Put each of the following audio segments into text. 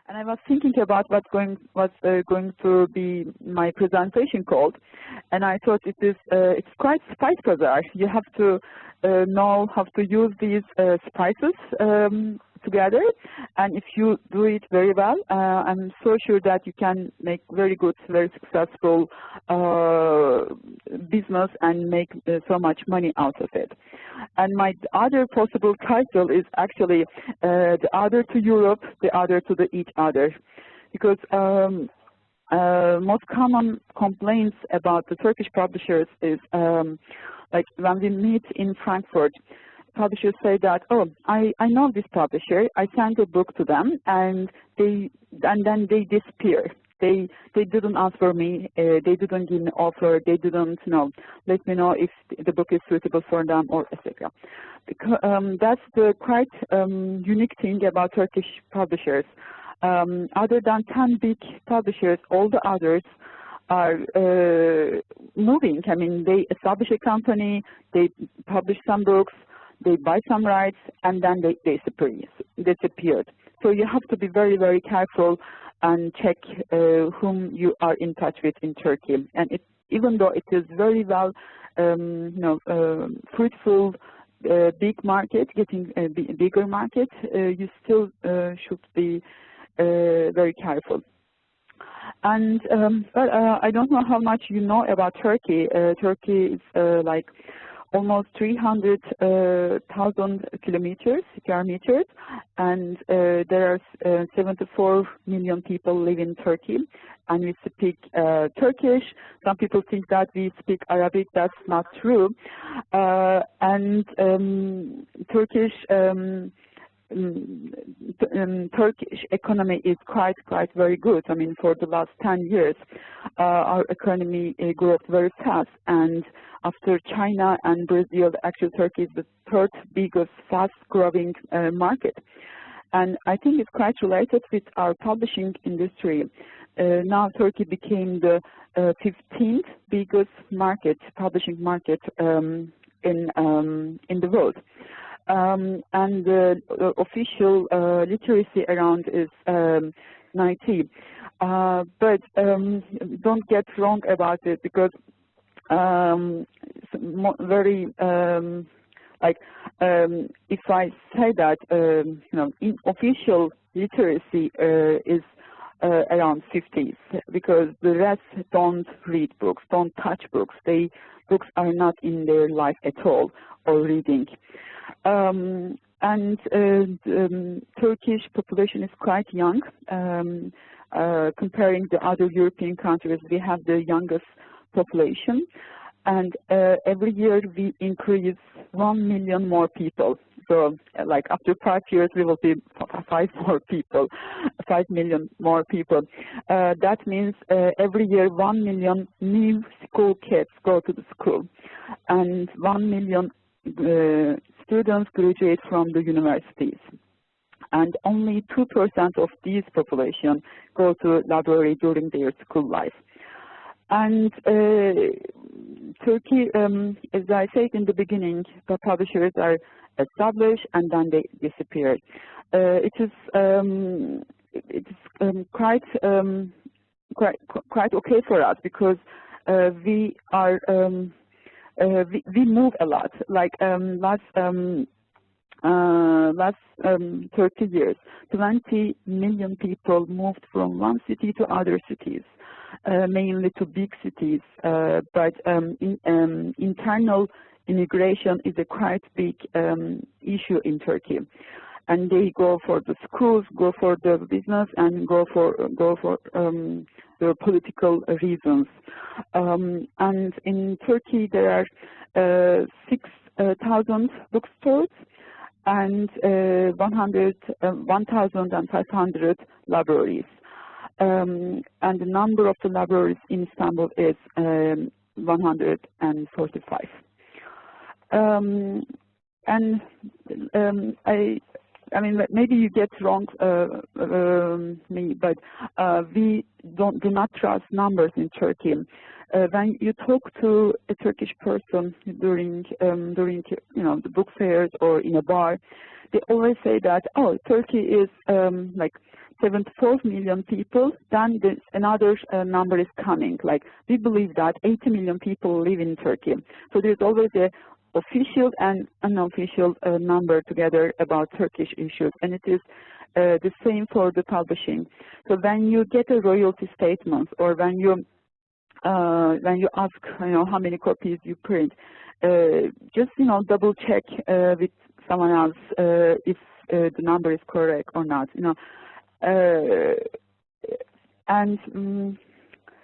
and I was thinking about what's going to be my presentation called, and I thought it's quite spice bazaar. You have to know how to use these spices together, and if you do it very well, I'm so sure that you can make very good, very successful business and make so much money out of it. And my other possible title is actually the other to Europe, the other to the each other, because most common complaints about the Turkish publishers is like when we meet in Frankfurt, publishers say that, oh, I know this publisher, I sent a book to them, and then they disappear. They didn't answer me, they didn't give me an offer, they didn't let me know if the book is suitable for them, or etc. Because that's the quite unique thing about Turkish publishers. Other than 10 big publishers, all the others are moving. I mean, they establish a company, they publish some books, they buy some rights, and then they disappeared. So you have to be very, very careful and check whom you are in touch with in Turkey. And even though it is very well, fruitful, big market, getting a bigger market, you still should be very careful. And I don't know how much you know about Turkey. Turkey is like almost 300,000 square meters, and there are 74 million people live in Turkey, and we speak Turkish. Some people think that we speak Arabic. That's not true. And Turkish economy is quite very good. I mean, for the last 10 years, our economy grew very fast, and after China and Brazil, actually Turkey is the third biggest fast-growing market. And I think it's quite related with our publishing industry. Now Turkey became the 15th biggest publishing market in the world. And the official literacy around is 90. But don't get wrong about it, because if I say that in official literacy is around 50s, because the rest don't read books, don't touch books. Books are not in their life at all, or reading. And Turkish population is quite young. Comparing the other European countries, we have the youngest population, and every year we increase 1 million more people. So like after 5 years we will be 5 million more people. That means every year 1 million new school kids go to the school, and 1 million students graduate from the universities. And only 2% of these population go to library during their school life. And Turkey, as I said in the beginning, the publishers are established and then they disappear. It is quite okay for us, because we are we move a lot. Like last 30 years, 20 million people moved from one city to other cities, mainly to big cities. But internal immigration is a quite big issue in Turkey, and they go for the schools, go for the business, and go for the political reasons. And in Turkey there are 6,000 bookstores and 1,500 libraries. And the number of the libraries in Istanbul is 145. I mean, maybe you get wrong me, but we do not trust numbers in Turkey. When you talk to a Turkish person during the book fairs or in a bar, they always say that, oh, Turkey is like 74 million people, then another number is coming. Like, we believe that 80 million people live in Turkey. So there's always a official and unofficial number together about Turkish issues, and it is the same for the publishing. So when you get a royalty statement, or when you ask, how many copies you print, just double check with someone else if the number is correct or not. And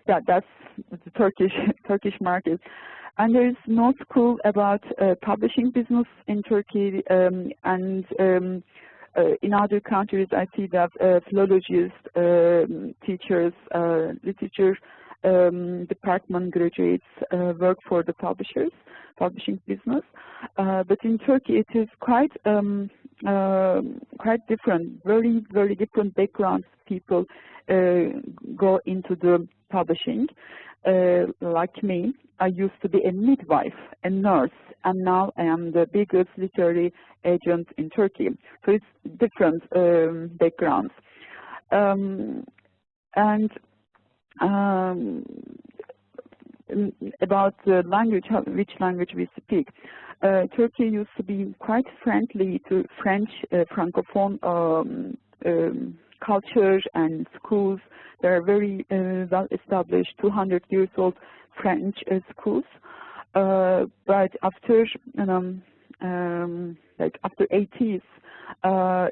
yeah, that's the Turkish market. And there is no school about publishing business in Turkey, and in other countries I see that philologists, teachers, literature department graduates work for the publishing business. But in Turkey it is quite different, very, very different backgrounds. People go into the publishing. Like me, I used to be a midwife, a nurse, and now I am the biggest literary agent in Turkey. So it's different backgrounds. About the language, which language we speak. Turkey used to be quite friendly to French Francophone culture and schools. There are very well established 200 years old French schools, but after after 80s,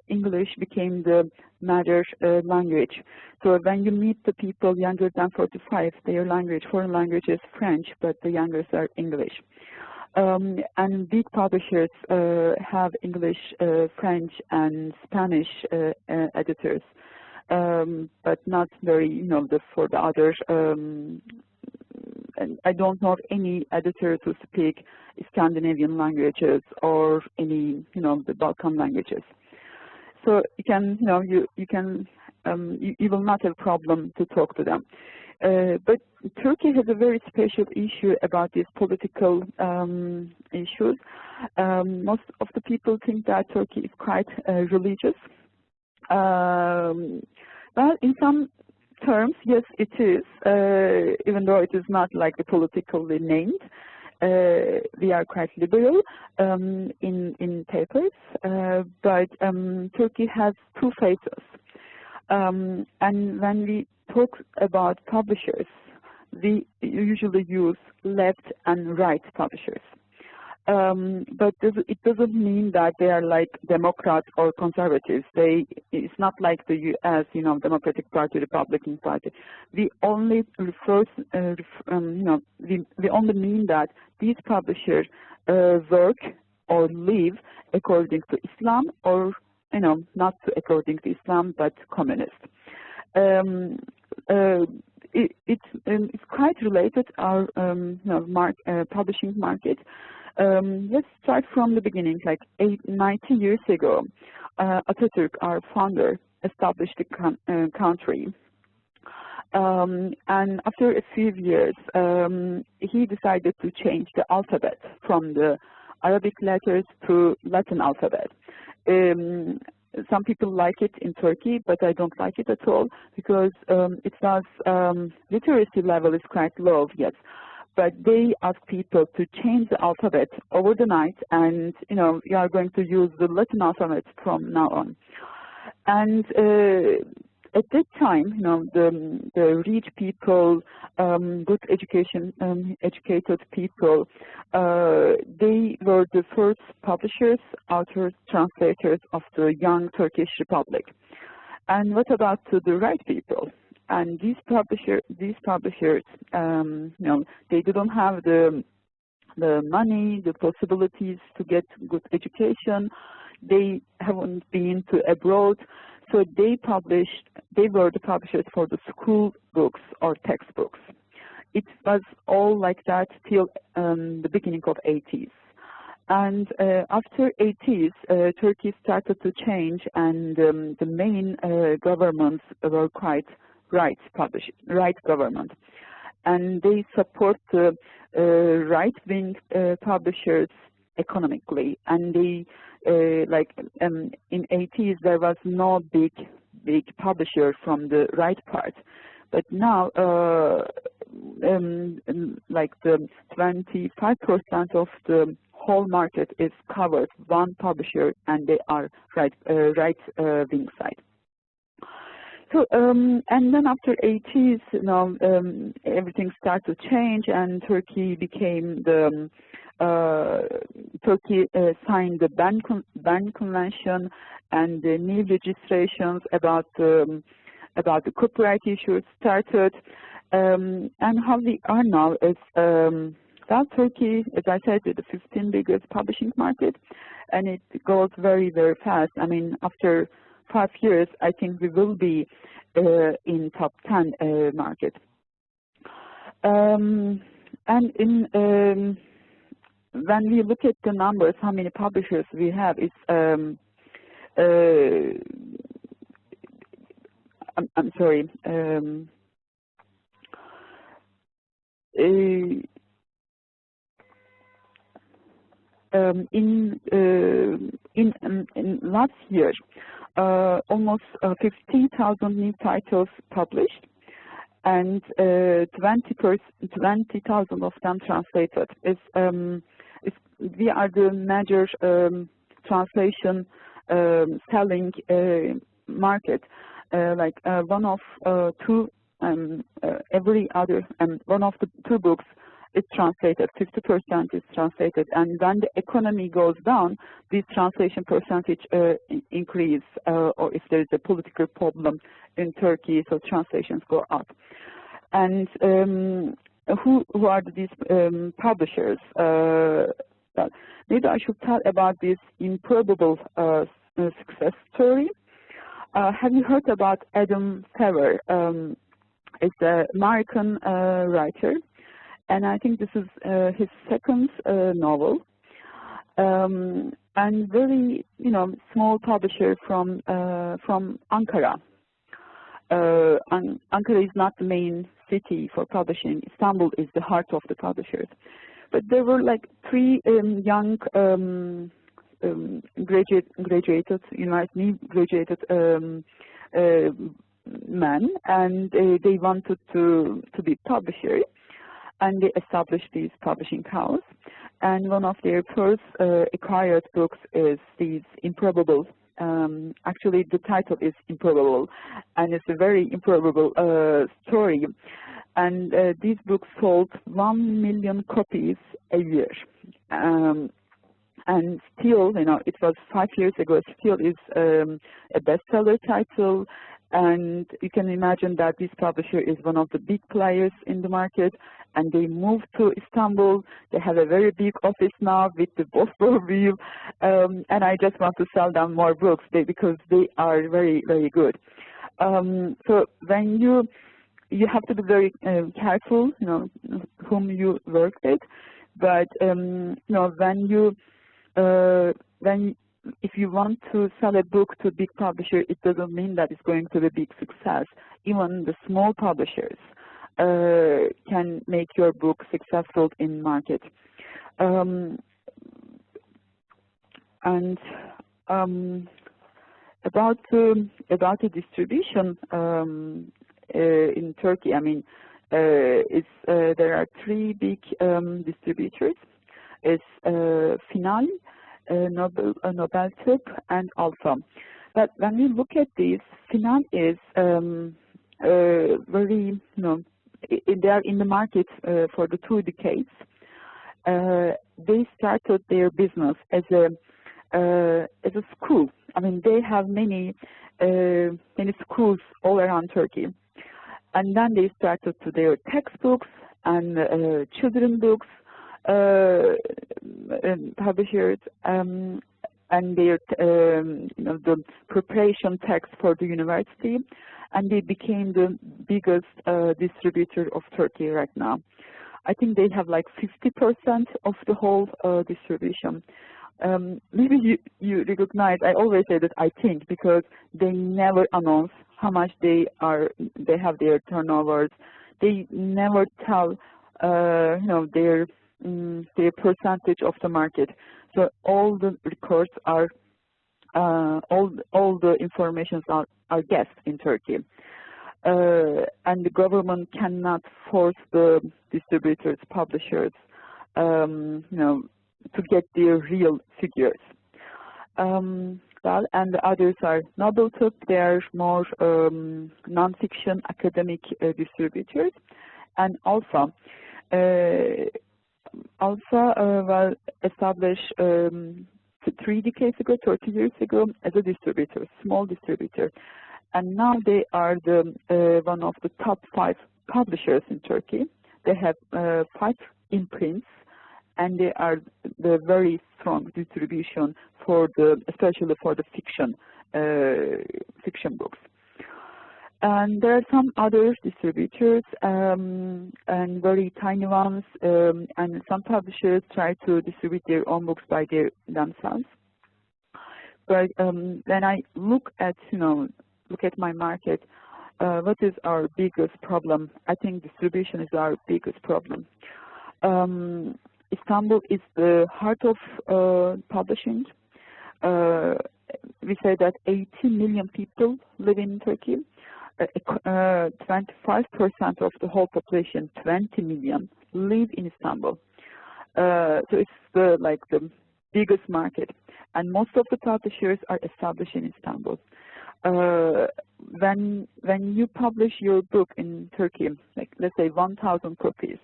English became the major language. So when you meet the people younger than 45, their language, foreign language is French, but the youngest are English. And big publishers have English, French, and Spanish editors, but not very, for the others. And I don't know of any editors who speak Scandinavian languages or any, the Balkan languages. So you can, you will not have a problem to talk to them. But Turkey has a very special issue about these political issues. Most of the people think that Turkey is quite religious. Well, in some terms, yes, it is, even though it is not like the politically named. We are quite liberal in papers, but Turkey has two faces. And when we talk about publishers, we usually use left and right publishers. But it doesn't mean that they are like Democrats or conservatives. It's not like the U.S., Democratic Party, Republican Party. We only refer, we only mean that these publishers work or live according to Islam, or not according to Islam, but communist. It's quite related our publishing market. Let's start from the beginning. Like 90 years ago, Atatürk, our founder, established the country. And after a few years, he decided to change the alphabet from the Arabic letters to Latin alphabet. Some people like it in Turkey, but I don't like it at all, because it was literacy level is quite low, yes. But they ask people to change the alphabet over the night, and we are going to use the Latin alphabet from now on. And at that time, the rich people, good educated people, they were the first publishers, authors, translators of the young Turkish Republic. And what about the right people? And these publishers, they didn't have the money, the possibilities to get good education. They haven't been to abroad, so they were the publishers for the school books or textbooks. It was all like that till the beginning of 80s. And after 80s, Turkey started to change, and the main governments were quite right government, and they support the right-wing publishers economically. And they in 80s there was no big big publisher from the right part. But now, like the 25% of the whole market is covered one publisher, and they are right-wing side. So, and then after 80s, everything started to change, and Turkey became the Turkey signed the ban convention, and the new legislations about the copyright issues started. And how we are now is that Turkey, as I said, is the 15th biggest publishing market, and it goes very, very fast. I mean, after 5 years, I think we will be in top 10 market. And in when we look at the numbers, how many publishers we have, it's I'm sorry. In last year, almost 15,000 new titles published, and 20,000 of them translated. We are the major translation selling market. Like one of two, every other, one of the two books is translated, 50% is translated, and when the economy goes down, this translation percentage increase, or if there is a political problem in Turkey, so translations go up. And who are these publishers? Maybe I should tell about this improbable success story. Have you heard about Adam Fever? It's an American writer, and I think this is his second novel. And very, small publisher from Ankara. Ankara is not the main city for publishing. Istanbul is the heart of the publishers. But there were like 3 young graduated men, and they wanted to be publishers, and they established these publishing house. And one of their first acquired books is these improbable. Actually, the title is Improbable, and it's a very improbable story. And these books sold 1 million copies a year. And still, it was 5 years ago, still is a bestseller title. And you can imagine that this publisher is one of the big players in the market, and they moved to Istanbul. They have a very big office now with the Bosphor view, and I just want to sell them more books because they are very, very good. So when you have to be very careful, whom you work with, but if you want to sell a book to a big publisher, it doesn't mean that it's going to be a big success. Even the small publishers can make your book successful in market. And about the distribution in Turkey, I mean, there are 3 big distributors. It's Final, Nobel, and Alpha. But when we look at this, Final is very, they are in the market for the 2 decades. They started their business as a school. I mean, they have many schools all around Turkey, and then they started to their textbooks and children books. Publishers and their the preparation text for the university, and they became the biggest distributor of Turkey right now. I think they have like 50% of the whole distribution. Maybe you recognize, I always say that I think, because they never announce how much they have their turnovers. They never tell their percentage of the market. So all the records are, all the informations are are guests in Turkey. And the government cannot force the distributors, publishers, to get their real figures. Well, and the others are Nobel Prize. They are more non-fiction academic distributors, and also well established 3 decades ago, 30 years ago, as a distributor, small distributor, and now they are the one of the top 5 publishers in Turkey. They have 5 imprints, and they are the very strong distribution for especially for the fiction books. And there are some other distributors and very tiny ones, and some publishers try to distribute their own books by themselves. But when I look at my market, what is our biggest problem? I think distribution is our biggest problem. Istanbul is the heart of publishing. We say that 80 million people live in Turkey. 25% of the whole population, 20 million, live in Istanbul. So it's the biggest market, and most of the publishers are established in Istanbul. When you publish your book in Turkey, like let's say 1,000 copies,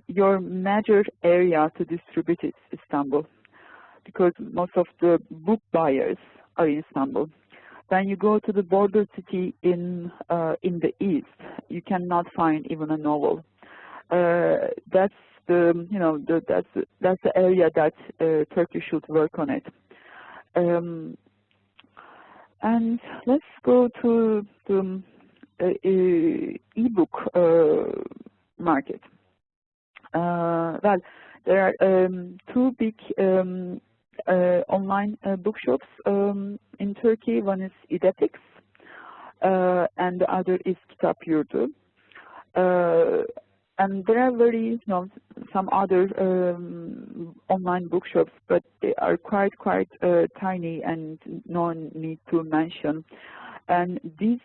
your major area to distribute is Istanbul, because most of the book buyers are in Istanbul. When you go to the border city in the east, you cannot find even a novel. That's the area that Turkey should work on it. And let's go to the e-book market. Well, there are 2 big online bookshops in Turkey. One is Edepix, and the other is Kitap Yurdu. And there are some other online bookshops, but they are quite tiny and no need to mention. And these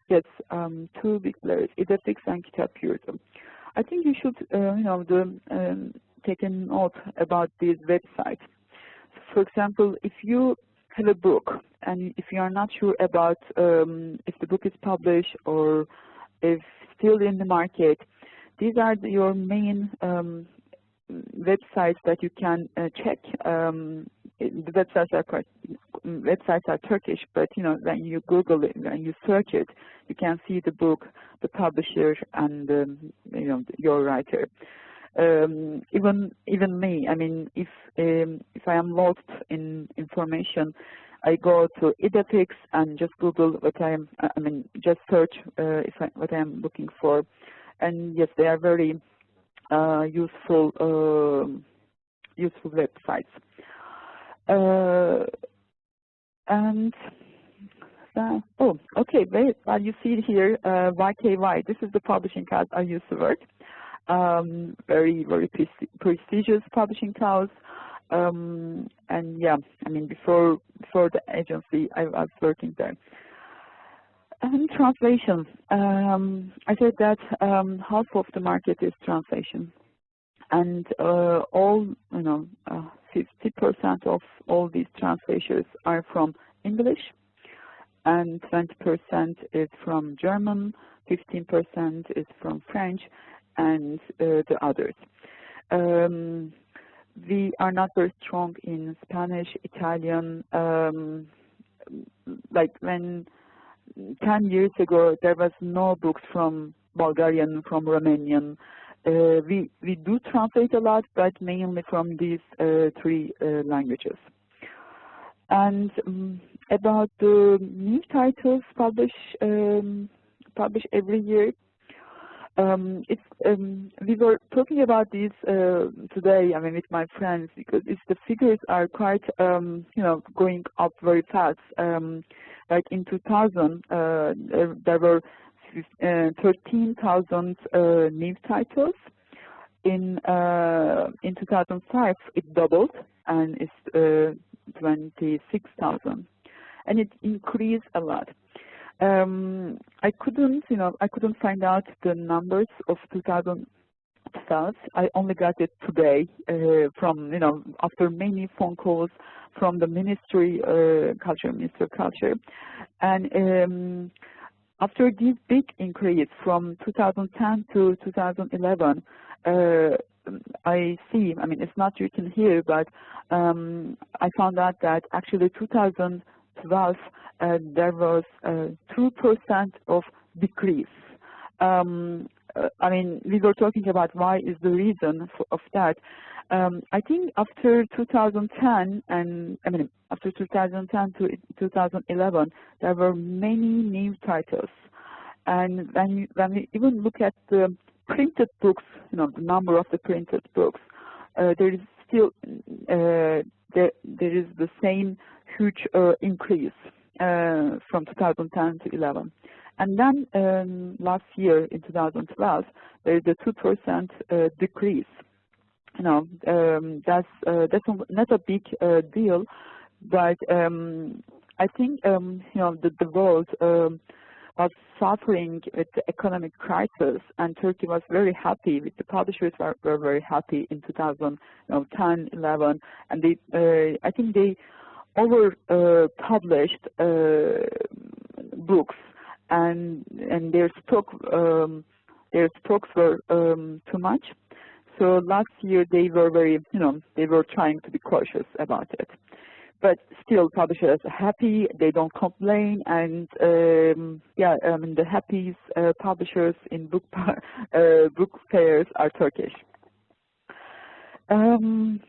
yes, 2 big players, Edepix and Kitap Yurdu. I think you should take a note about these websites. For example, if you have a book and if you are not sure about if the book is published or if still in the market, these are your main websites that you can check. The websites are Turkish, but when you Google it, when you search it, you can see the book, the publisher, and your writer. Even me, I mean, if I am lost in information, I go to Edepix and just Google what just search what I am looking for, and yes, they are very useful websites. Okay, well, you see here YKY. This is the publishing house I used to work. Very prestigious publishing house. And yeah, I mean, before the agency, I was working there. And translation. I said that half of the market is translation, and 50% of all these translations are from English, and 20% is from German, 15% is from French, and the others. We are not very strong in Spanish, Italian. Like when 10 years ago, there was no books from Bulgarian, from Romanian. We do translate a lot, but mainly from these 3 languages. And about the new titles published every year, we were talking about this today. I mean, with my friends, because the figures are quite going up very fast. Like in 2000, there were 13,000 new titles. In 2005, it doubled and it's 26,000, and it increased a lot. I couldn't find out the numbers of 2012. I only got it today from, after many phone calls from the Ministry of Culture, and after this big increase from 2010 to 2011, I see, it's not written here, but I found out that actually 2012 there was 2% of decrease. We were talking about why is the reason of that. I think after 2010 after 2010 to 2011, there were many new titles, and when we even look at the printed books, the number of the printed books, there is still there is the same huge increase from 2010 to 11. And then last year in 2012, there is a 2% decrease. That's not a big deal, but I think the world was suffering with the economic crisis, and Turkey was very happy. With the publishers were very happy in 2010, 11, and they I think they over published books, and their stocks were too much. So last year they were very, they were trying to be cautious about it. But still, publishers are happy, they don't complain, and the happiest publishers in book fairs are Turkish. And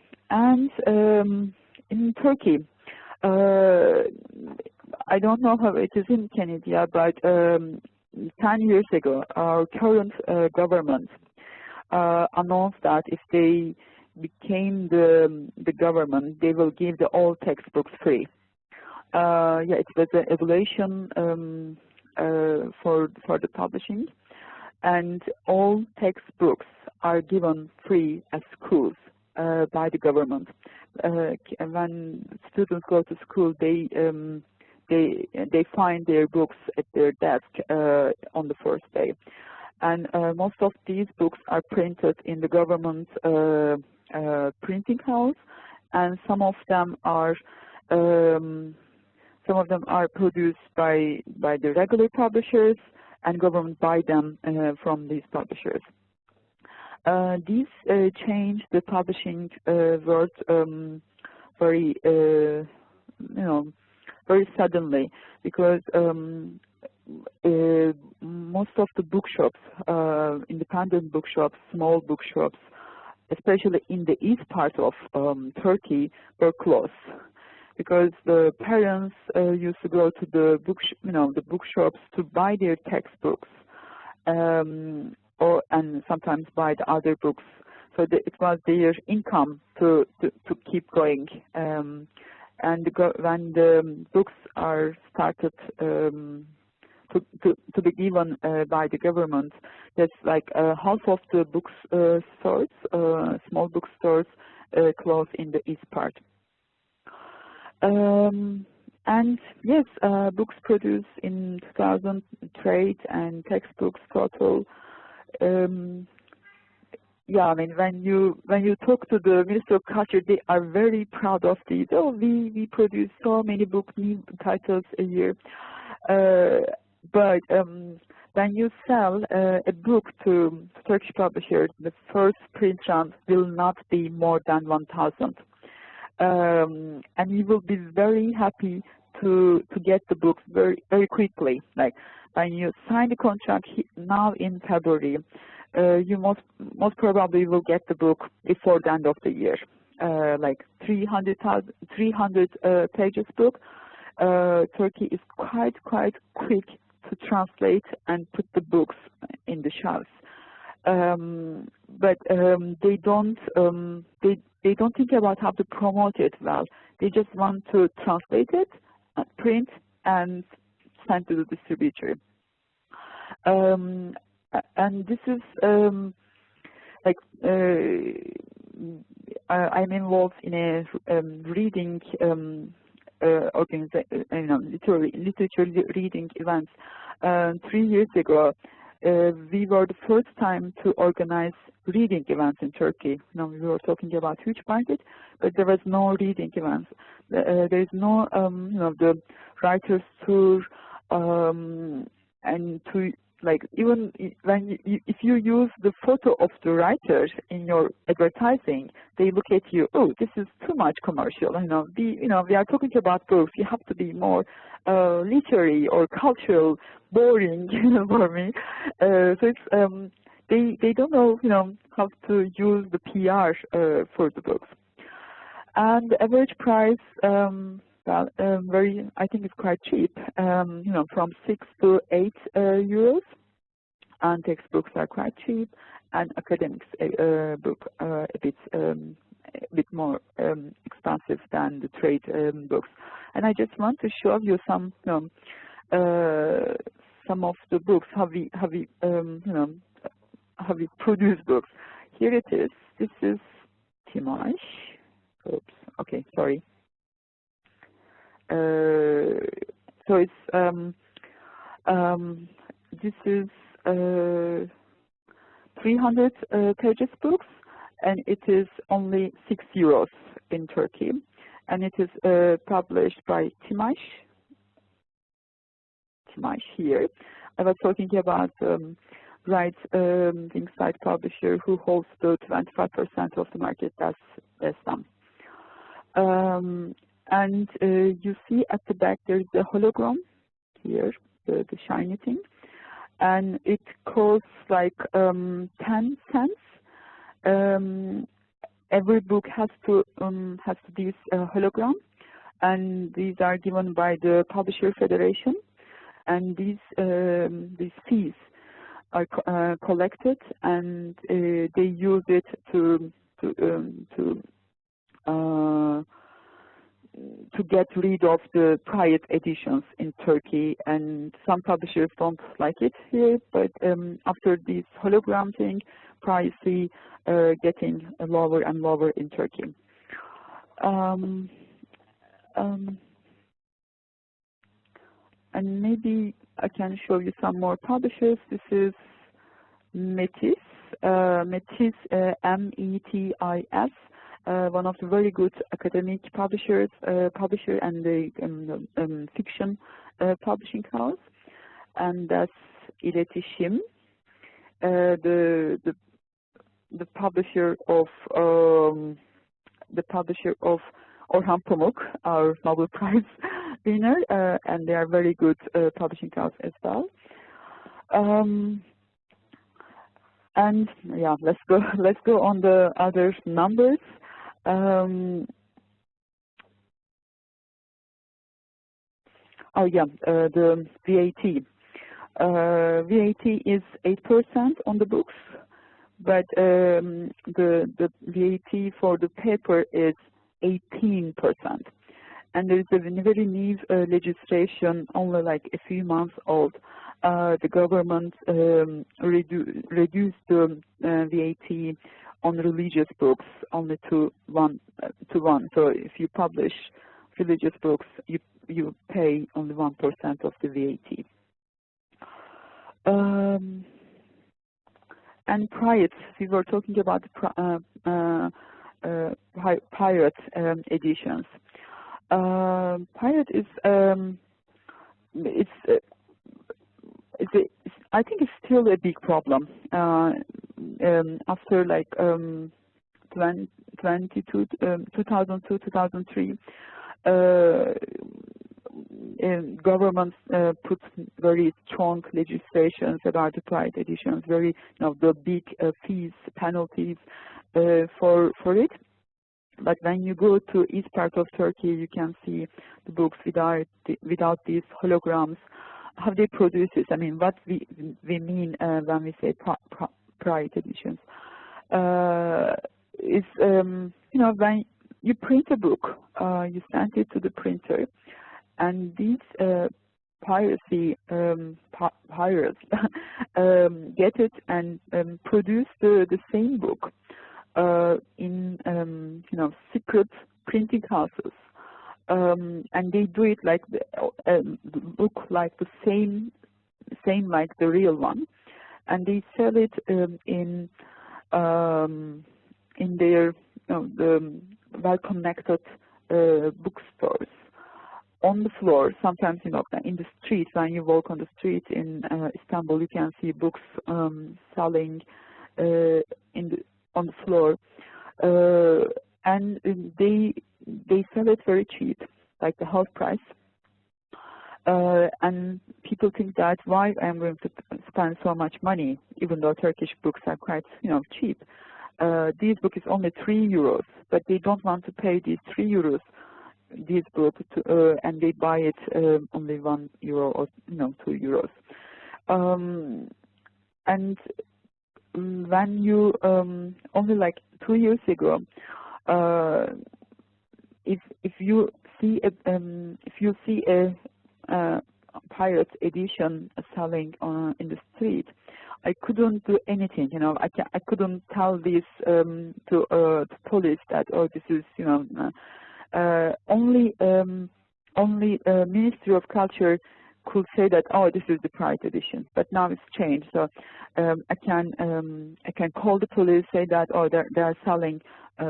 in Turkey, I don't know how it is in Canada, but 10 years ago, our current government announced that if they became the government, they will give all textbooks free. It was an evaluation for the publishing, and all textbooks are given free at schools by the government. When students go to school, they find their books at their desk on the first day, and most of these books are printed in the government printing house, and some of them are produced by the regular publishers, and government buy them from these publishers. These changed the publishing world very very suddenly, because most of the bookshops, independent bookshops, small bookshops, especially in the east part of Turkey, were closed, because the parents used to go to the bookshops to buy their textbooks, and sometimes buy the other books. So it was their income to keep going. And when the books are started to be given by the government, that's like half of the stores, small bookstores, closed in the east part. And yes, books produced in 2000, trade and textbooks total. When you talk to the Minister of Culture, they are very proud of these. Oh, we produce so many new titles a year. But when you sell a book to Turkish publishers, the first print run will not be more than 1,000. And you will be very happy to get the books very very quickly. Like when you sign the contract now in February, you most probably will get the book before the end of the year. Like 300 pages book. Turkey is quite quick to translate and put the books in the shelves. But they don't think about how to promote it well. They just want to translate it, print, and send to the distributor. And this is I'm involved in a reading literature reading events. 3 years ago, we were the first time to organize reading events in Turkey. We were talking about huge market, but there was no reading events. There is no, the writers tour, and to even when if you use the photo of the writer in your advertising, they look at you. Oh, this is too much commercial. We are talking about books. You have to be more literary or cultural, boring, for me. So it's they don't know, how to use the PR for the books. And the average price, I think it's quite cheap, from 6 to 8 euros, and textbooks are quite cheap, and academics book a bit more expensive than the trade books. And I just want to show you some of the books, how we produce books. Here it is. This is Timash. Oops. Okay, sorry. So it's this is 300 pages books, and it is only 6 euros in Turkey, and it is published by Timash here. I was talking about Right Inside publisher who holds the 25% of the market. That's them. And you see at the back there's the hologram here, the shiny thing, and it costs like 10 cents. Every book has this hologram, and these are given by the Publisher Federation, and these fees are collected, and they use it to get rid of the private editions in Turkey, and some publishers don't like it here, but after this hologram thing, price getting lower and lower in Turkey. And maybe I can show you some more publishers. This is Metis, M-E-T-I-S. One of the very good academic publisher and the fiction publishing house, and that's İletişim, the publisher of Orhan Pamuk, our Nobel Prize winner, and they are very good publishing house as well. And yeah, let's go on the other numbers. Oh yeah, the VAT. VAT is 8% on the books, but the VAT for the paper is 18%. And there is a very new legislation, only like a few months old. The government reduced the VAT on religious books only to one. So if you publish religious books, you pay only 1% of the VAT. And pirate, we were talking about pirate editions. Pirate is I think it's still a big problem. After like 2002, 2003, governments put very strong legislations about the pirate editions, very the big fees, penalties for it. But when you go to east part of Turkey, you can see the books without these holograms. How they produce this? I mean, what we mean when we say private editions is when you print a book, you send it to the printer, and these pirates get it and produce the same book in secret printing houses, and they do it like look like the same like the real one, and they sell it in their the well-connected bookstores on the floor. Sometimes in the street, when you walk on the street in Istanbul, you can see books selling on the floor, and they sell it very cheap, like the half price. And people think that why I'm going to spend so much money, even though Turkish books are quite cheap. This book is only €3, but they don't want to pay these €3 this book and they buy it only €1 or €2. And when you only like 2 years ago, if you see a pirate edition selling in the street, I couldn't do anything. I couldn't tell this to police that this is only Ministry of Culture could say that this is the pirate edition. But now it's changed, so I can call the police, say that they are selling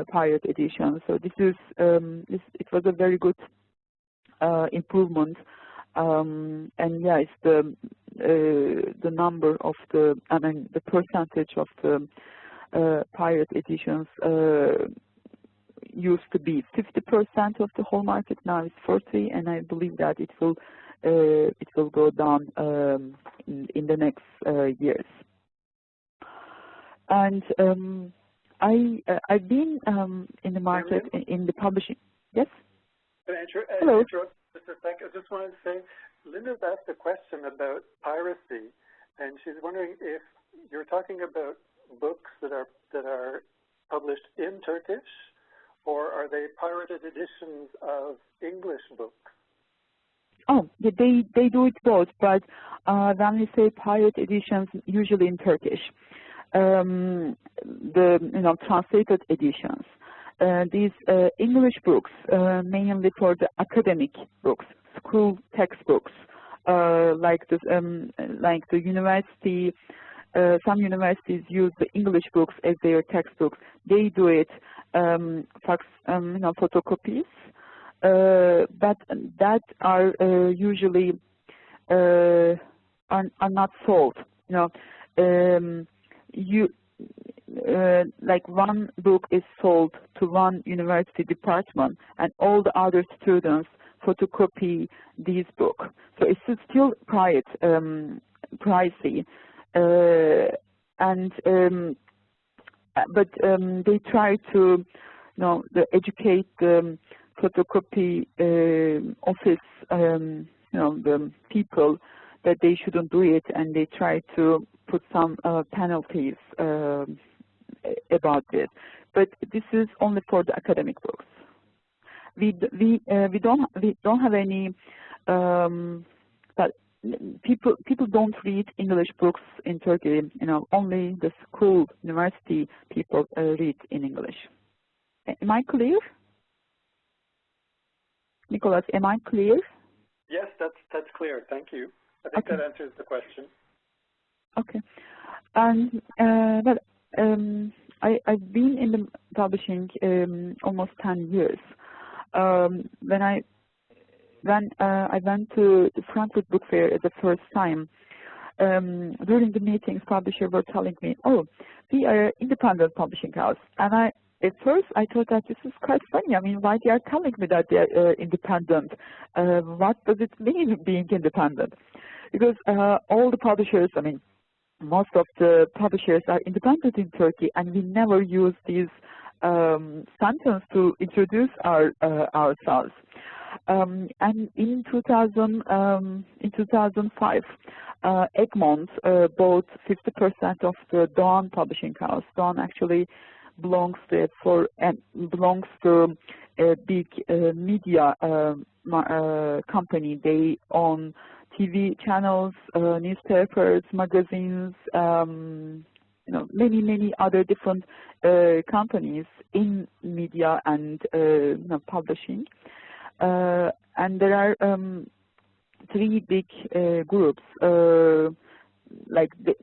pirate editions. So this is it was a very good improvement. And yeah, it's the number of the percentage of the pirate editions used to be 50% of the whole market. Now it's 40%, and I believe that it will go down in the next years. And I've been in the market in the publishing. Yes. Hello. Just a sec. I just wanted to say, Linda's asked a question about piracy, and she's wondering if you're talking about books that are published in Turkish, or are they pirated editions of English books? Oh, they do it both, but when we say pirate editions, usually in Turkish, the translated editions. These English books, mainly for the academic books, school textbooks, like the university. Some universities use the English books as their textbooks. They do it photocopies, but that are usually are not sold. Like one book is sold to one university department, and all the other students photocopy this book. So it's still pricey, but they try to, educate the photocopy office, the people that they shouldn't do it, and they try to put some penalties about this. But this is only for the academic books. We don't have any. But people don't read English books in Turkey. Only the school, university people read in English. Am I clear, Nicholas? Am I clear? Yes, that's clear. Thank you. I think that answers the question. Okay. And I've been in the publishing almost 10 years. When I went to the Frankfurt Book Fair at the first time, during the meetings, publishers were telling me, we are an independent publishing house. And at first I thought that this is quite funny. I mean, why they are telling me that they are independent? What does it mean being independent? Because all the publishers, most of the publishers are independent in Turkey, and we never use these sentence to introduce ourselves. And in 2005, Egmont bought 50% of the Dawn publishing house. Dawn actually belongs to a big media company. They own TV channels, newspapers, magazines, many other different companies in media and publishing. And there are 3 big groups, like the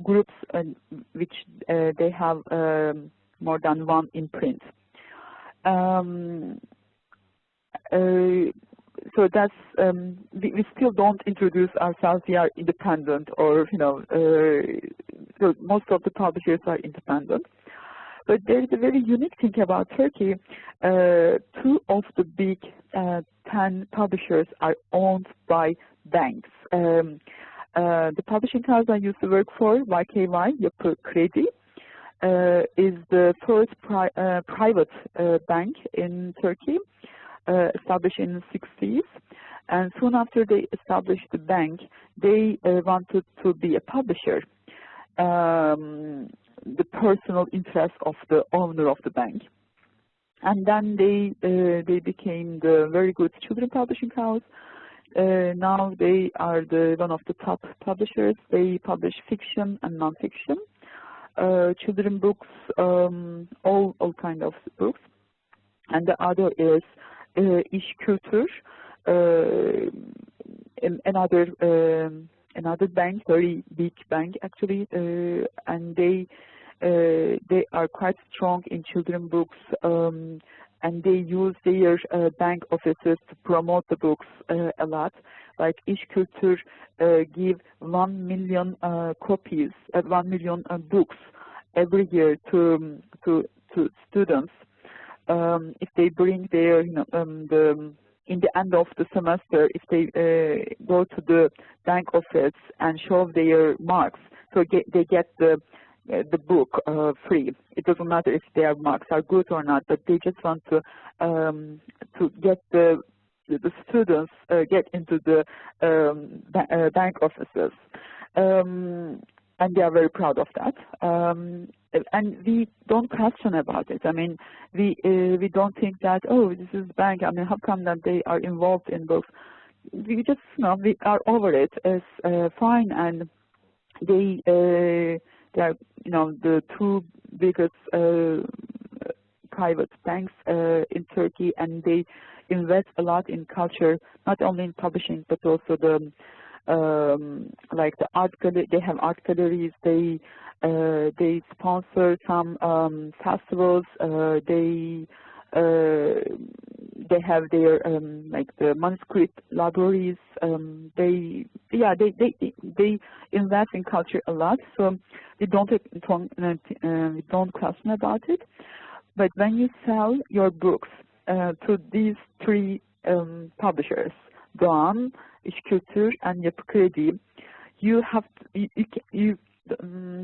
groups which they have more than one in print. So that's we still don't introduce ourselves. We are independent, or so most of the publishers are independent. But there is a very unique thing about Turkey. 2 of the big 10 publishers are owned by banks. The publishing house I used to work for, YKY, Yapı Kredi, is the first private bank in Turkey, established in the 60s. And soon after they established the bank, they wanted to be a publisher, the personal interest of the owner of the bank. And then they became the very good children publishing house. Now they are one of the top publishers. They publish fiction and non-fiction, children books, all kind of books. And the other is İş Kültür, another bank, very big bank actually, and they are quite strong in children books, and they use their bank offices to promote the books a lot. Like İş Kültür give 1 million copies, 1 million books every year to students. If they bring their, in the end of the semester, if they go to the bank office and show their marks, so they get the book free. It doesn't matter if their marks are good or not, but they just want to get the students get into the bank offices. And they are very proud of that. And we don't question about it. I mean, we don't think that, oh, this is bank. I mean, how come that they are involved in books? We just, we are over it. It's fine, and they are, the 2 biggest private banks in Turkey, and they invest a lot in culture, not only in publishing, but also the like the art gallery. They have art galleries. They sponsor some festivals. They have their like the manuscript libraries. They invest in culture a lot. So we don't question about it. But when you sell your books to these 3 publishers, Doğan, İş Kültür, and Yapı Kredi, you have to, you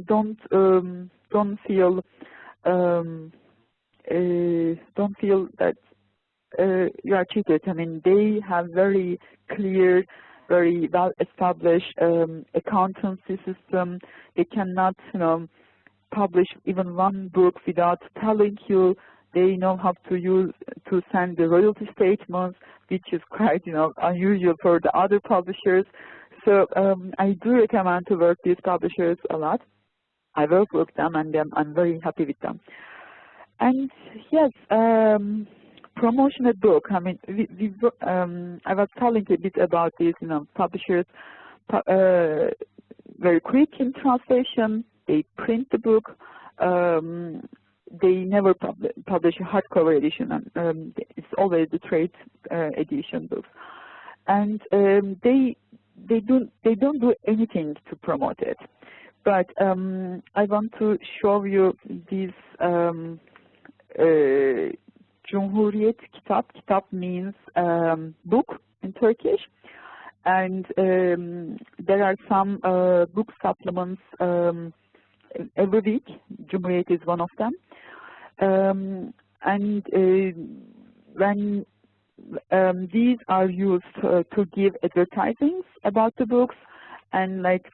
don't feel that you are cheated. I mean, they have very clear, very well established accountancy system. They cannot, publish even 1 book without telling you. They know how to send the royalty statements, which is quite, unusual for the other publishers. So I do recommend to work with these publishers a lot. I work with them, and I'm very happy with them. And yes, promotion a book. I mean, I was telling a bit about these, publishers. Very quick in translation. They print the book. They never publish a hardcover edition. It's always the trade edition books, and they don't do anything to promote it. But I want to show you these Cumhuriyet Kitap. Kitap means book in Turkish, and there are some book supplements every week. Cumhuriyet is one of them. And when these are used to give advertisings about the books, and like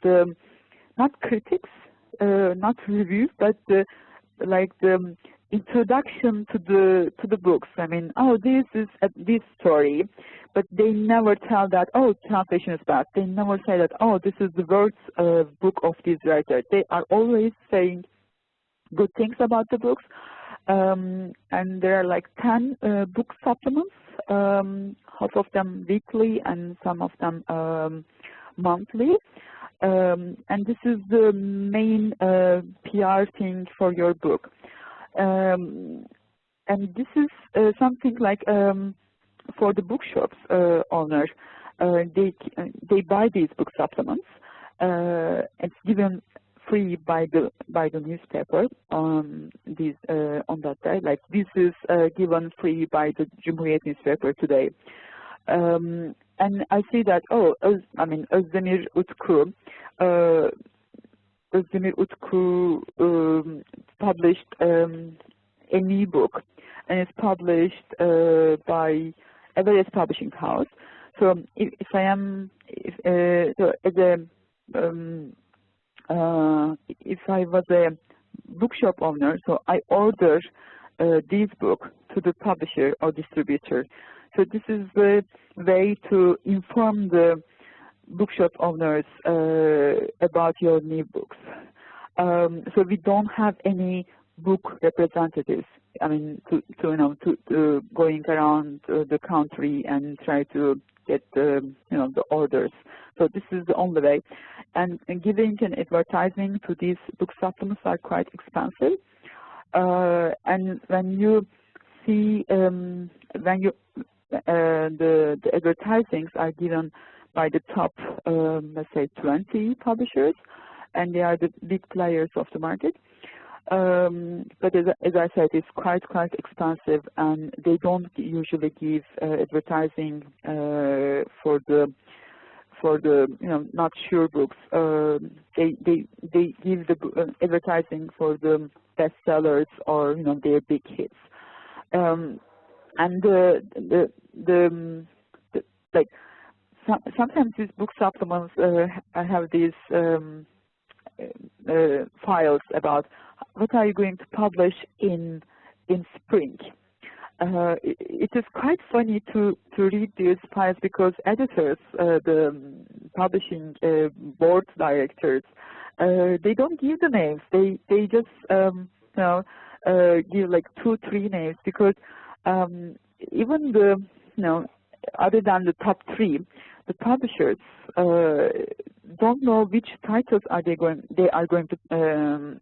not critics, not reviews, but like the introduction to the books. I mean, oh, this is this story, but they never tell that, oh, translation is bad. They never say that, oh, this is the worst book of this writer. They are always saying good things about the books, and there are like 10 book supplements, half of them weekly and some of them monthly. And this is the main PR thing for your book. And this is something like for the bookshops owners, they buy these book supplements. It's given free by the newspaper on that day. Like this is given free by the Cumhuriyet newspaper today. And I see that, oh, Özdemir Utku published a new book, and it's published by a various publishing house. So if I was a bookshop owner, so I order this book to the publisher or distributor. So this is the way to inform the bookshop owners about your new books. So we don't have any book representatives. I mean, to going around the country and try to get the orders. So this is the only way. And giving an advertising to these book supplements are quite expensive. And when you see the advertisings are given by the top, let's say, 20 publishers, and they are the big players of the market. But as I said, it's quite expensive, and they don't usually give advertising for the not sure books. They give the advertising for the bestsellers or their big hits. And like sometimes these book supplements have these files about what are you going to publish in spring. It is quite funny to read these files because editors, the publishing board directors, they don't give the names. They just give like 2-3 names because even the other than the top 3, the publishers don't know which titles they are going to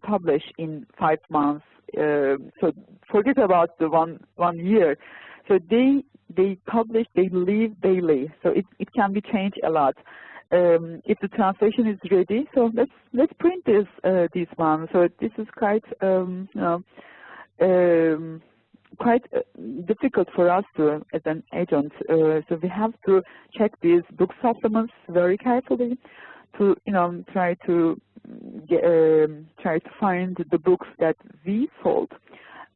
publish in 5 months. So forget about the one year. So they publish, they leave daily. So it can be changed a lot. If the translation is ready, so let's print this one. So this is quite quite difficult for us to, as an agent. So we have to check these book supplements very carefully to try to find the books that we sold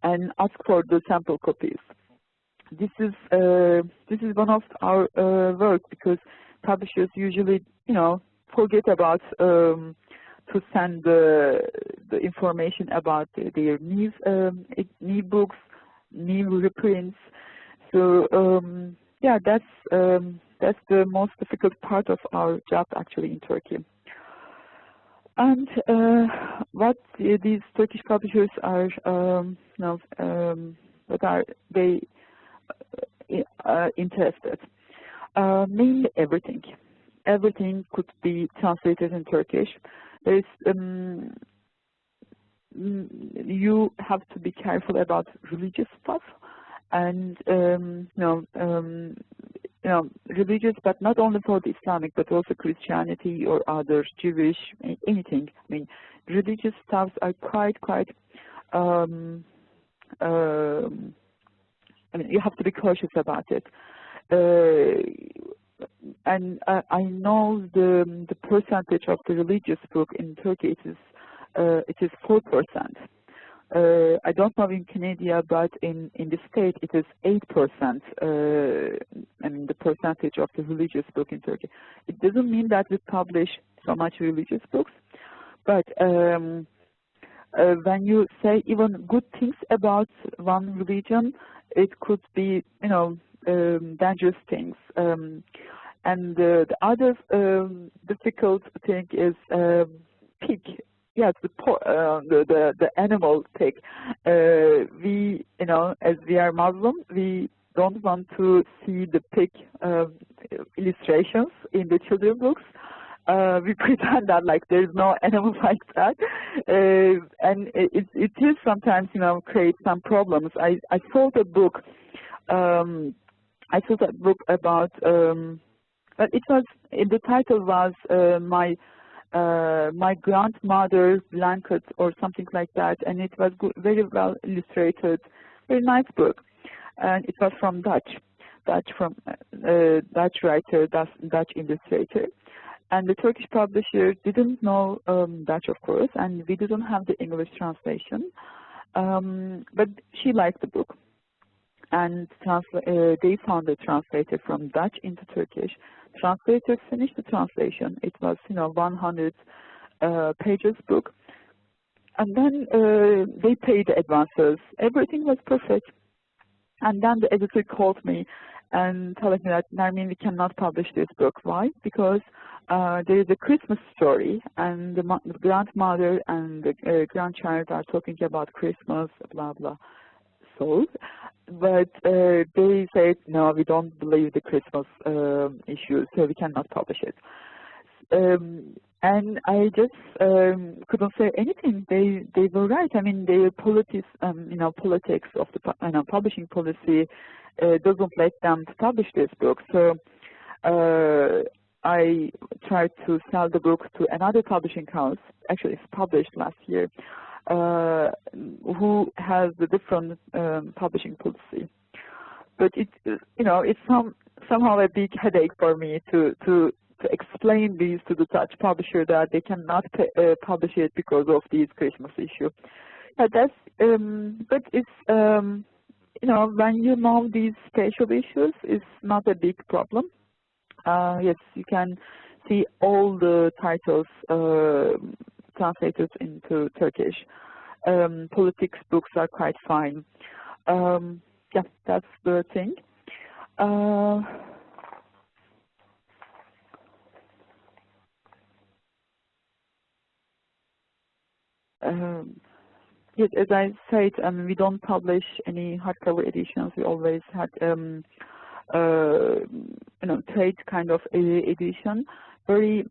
and ask for the sample copies. This is one of our work because publishers usually forget about to send the information about their new books, new reprints. So yeah, that's the most difficult part of our job actually in Turkey. And what these Turkish publishers are, what are they interested? Mainly everything. Everything could be translated in Turkish. There's you have to be careful about religious stuff, and religious, but not only for the Islamic, but also Christianity or others, Jewish, anything. I mean, religious stuffs are quite. I mean, you have to be cautious about it. And I know the percentage of the religious book in Turkey it is 4%. I don't know in Canada, but in the state it is 8%. I mean, the percentage of the religious book in Turkey. It doesn't mean that we publish so much religious books, but when you say even good things about one religion, it could be, dangerous things. And the other difficult thing is pig. Yes, the animal pig. We, as we are Muslim, we don't want to see the pig illustrations in the children books. We pretend that like there's no animal like that, and it is sometimes create some problems. I saw the book. I saw that book about. But it was the title was my grandmother blanket or something like that, and it was good, very well illustrated, very nice book, and it was from Dutch writer, Dutch illustrator, and the Turkish publisher didn't know Dutch, of course, and we didn't have the English translation, but she liked the book, and they found a translator from Dutch into Turkish. Translator finished the translation. It was, 100 pages book. And then they paid the advances. Everything was perfect. And then the editor called me and told me that, Nermin, we cannot publish this book. Why? Because there is a Christmas story, and the grandmother and the grandchild are talking about Christmas, blah, blah. So, but they said, no, we don't believe the Christmas issue, so we cannot publish it. And I just couldn't say anything. They were right. I mean, their politics of the publishing policy doesn't let them to publish this book. So I tried to sell the book to another publishing house. Actually, it's published last year. Who has a different publishing policy, but it's somehow a big headache for me to explain these to the Dutch publisher that they cannot publish it because of these Christmas issue. That's but it's when you know these spatial issues, it's not a big problem. Yes, you can see all the titles translated into Turkish. Politics books are quite fine. Yeah, that's the thing. Yes, as I said, we don't publish any hardcover editions. We always had trade kind of edition. Very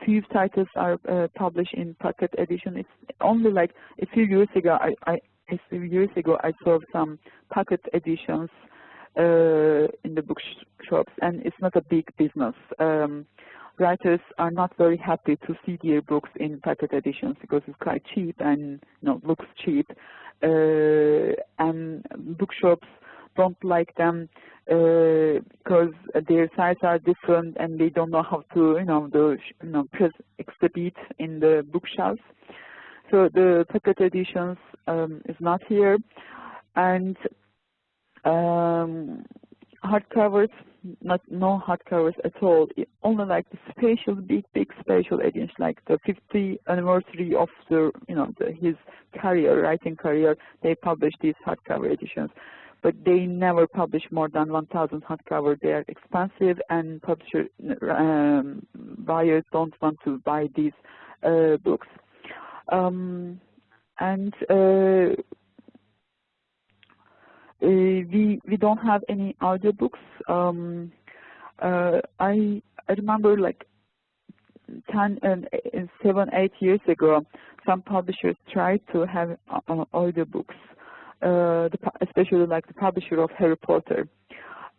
few titles are published in pocket edition. It's only like a few years ago. I saw some pocket editions in the bookshops, and it's not a big business. Writers are not very happy to see their books in pocket editions because it's quite cheap and looks cheap, and bookshops don't like them because their sizes are different and they don't know how to press exhibit in the bookshelves. So the pocket editions is not here, and hardcovers, no hardcovers at all. Only like the special big special editions, like the 50th anniversary of his writing career. They publish these hardcover editions, but they never publish more than 1,000 hardcover. They are expensive, and publisher buyers don't want to buy these books. We don't have any audiobooks. I remember like 7, 8 years ago, some publishers tried to have audiobooks. Especially like the publisher of Harry Potter.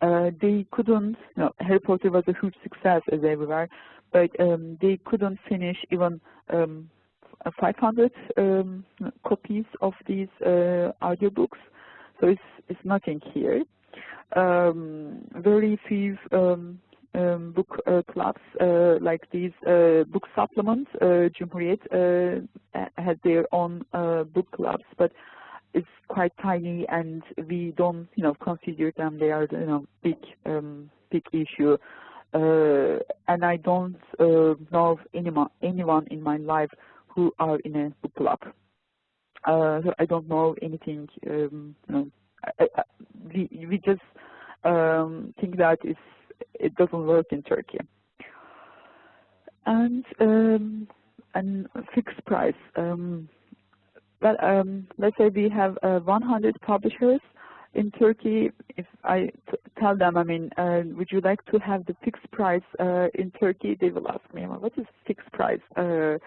They couldn't, Harry Potter was a huge success as everywhere, but they couldn't finish even 500 copies of these audiobooks. So it's nothing here. Very few book clubs like these book supplements. Cumhuriyet has their own book clubs, but it's quite tiny, and we don't, consider them. They are, big issue. And I don't know anyone in my life who are in a book club. So I don't know anything. We just think that it doesn't work in Turkey. And fixed price. Let's say we have 100 publishers in Turkey. If I tell them, would you like to have the fixed price in Turkey? They will ask me, what is fixed price? So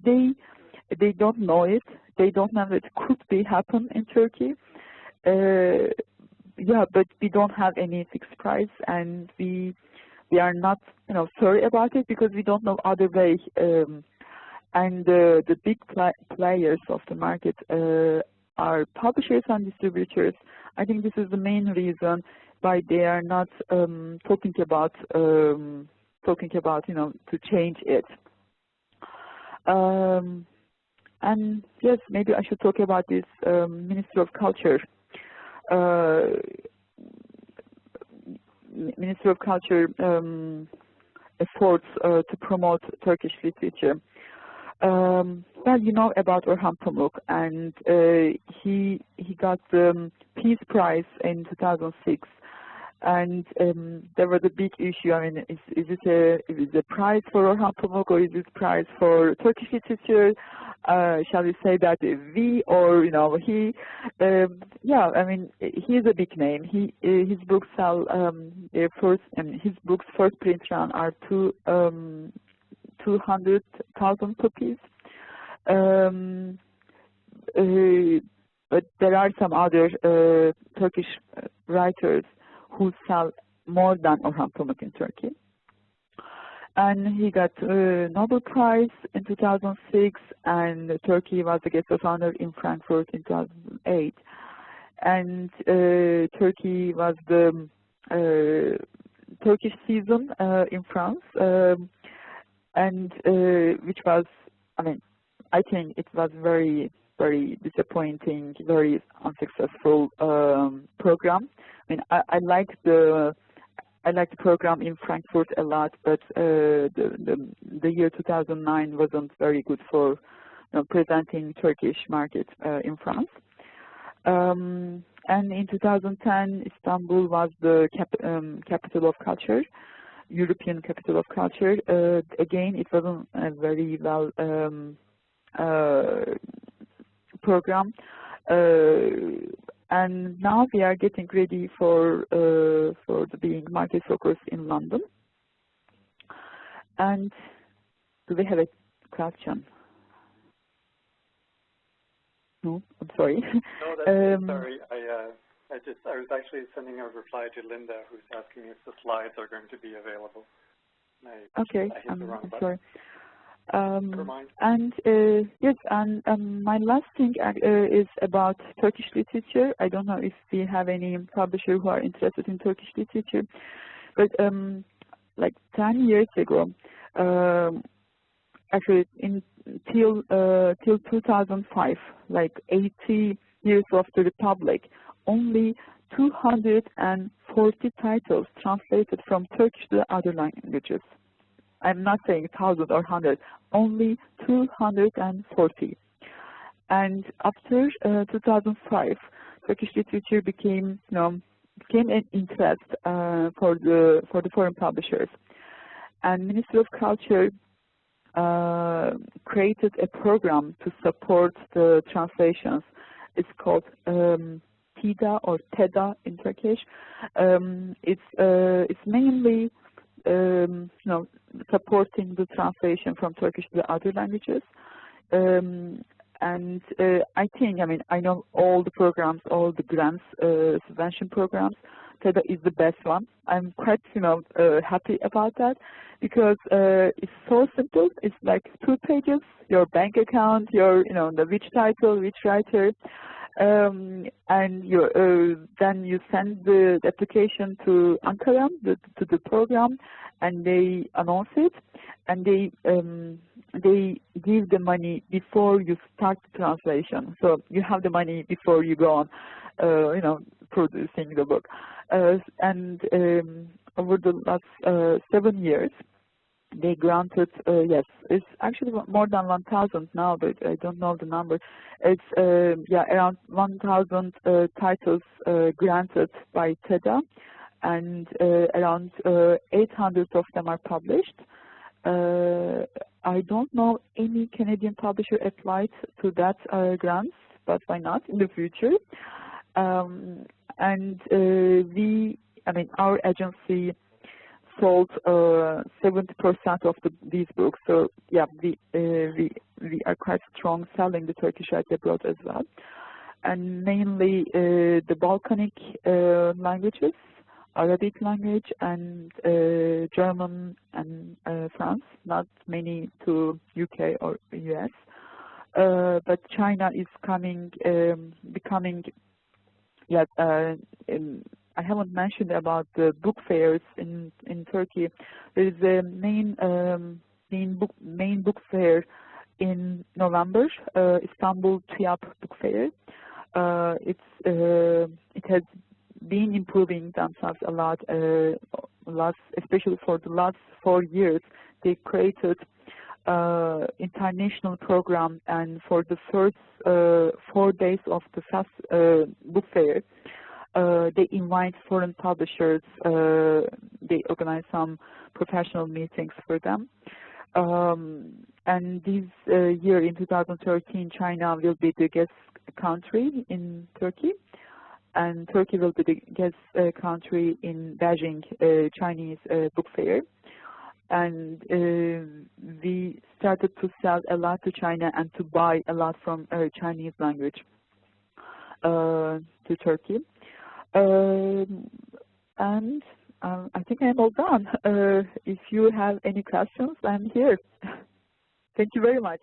they don't know it. They don't know it could be happen in Turkey. Yeah, but we don't have any fixed price, and we are not, sorry about it because we don't know other way. And the big players of the market are publishers and distributors. I think this is the main reason why they are not talking about to change it. And yes, maybe I should talk about this Ministry of Culture. Ministry of Culture efforts to promote Turkish literature. Well, you know about Orhan Pamuk, and he got the Peace Prize in 2006, and there was a big issue. Is it a prize for Orhan Pamuk, or is it a prize for Turkish literature? Shall we say that we, or he? Yeah, he is a big name. His books sell his books first print run are 200,000 copies. But there are some other Turkish writers who sell more than Orhan Pamuk in Turkey. And he got Nobel Prize in 2006, and Turkey was a guest of honor in Frankfurt in 2008. And Turkey was the Turkish season in France, and which was, I think it was very, very disappointing, very unsuccessful program. I like the program in Frankfurt a lot, but the year 2009 wasn't very good for presenting Turkish market in France. And in 2010, Istanbul was the capital of culture, European capital of culture. Again, it wasn't a very well program. And now we are getting ready for the being market focus in London. And do we have a question? No, I'm sorry. No, that's sorry. I was actually sending a reply to Linda, who's asking if the slides are going to be available. Okay, I hit the wrong button. sorry. Never mind. And yes, and my last thing is about Turkish literature. I don't know if we have any publisher who are interested in Turkish literature, but like 10 years ago, actually till 2005, like 80 years of the Republic, only 240 titles translated from Turkish to other languages. I'm not saying 1,000 or 100, only 240. And after 2005, Turkish literature became an interest for the foreign publishers. And Ministry of Culture created a program to support the translations. It's called TEDA or TEDA in Turkish. It's mainly supporting the translation from Turkish to the other languages. And I think, I know all the programs, all the grants, subvention programs. TEDA is the best one. I'm quite, happy about that because it's so simple. It's like 2 pages, your bank account, your, the which title, which writer, and then you send the application to Ankara, to the program, and they announce it, and they give the money before you start the translation. So you have the money before you go on, producing the book. And over the last 7 years, they granted, yes, it's actually more than 1,000 now, but I don't know the number. It's yeah, around 1,000 titles granted by TEDA, and around 800 of them are published. I don't know any Canadian publisher applied to that grants, but why not in the future? And our agency sold 70% of these books. So yeah, we are quite strong selling the Turkish right abroad as well, and mainly the Balkanic languages, Arabic language, and German and France. Not many to UK or US, but China is becoming. Yeah, I haven't mentioned about the book fairs in Turkey. There is a main book fair in November, Istanbul TÜYAP Book Fair. It has been improving themselves a lot, especially for the last 4 years. They created international program, and for the first 4 days of the book fair, they invite foreign publishers. They organize some professional meetings for them. And this year, in 2013, China will be the guest country in Turkey, and Turkey will be the guest country in Beijing Chinese book fair. And we started to sell a lot to China and to buy a lot from Chinese language to Turkey. And I think I'm all done. If you have any questions, I'm here. Thank you very much.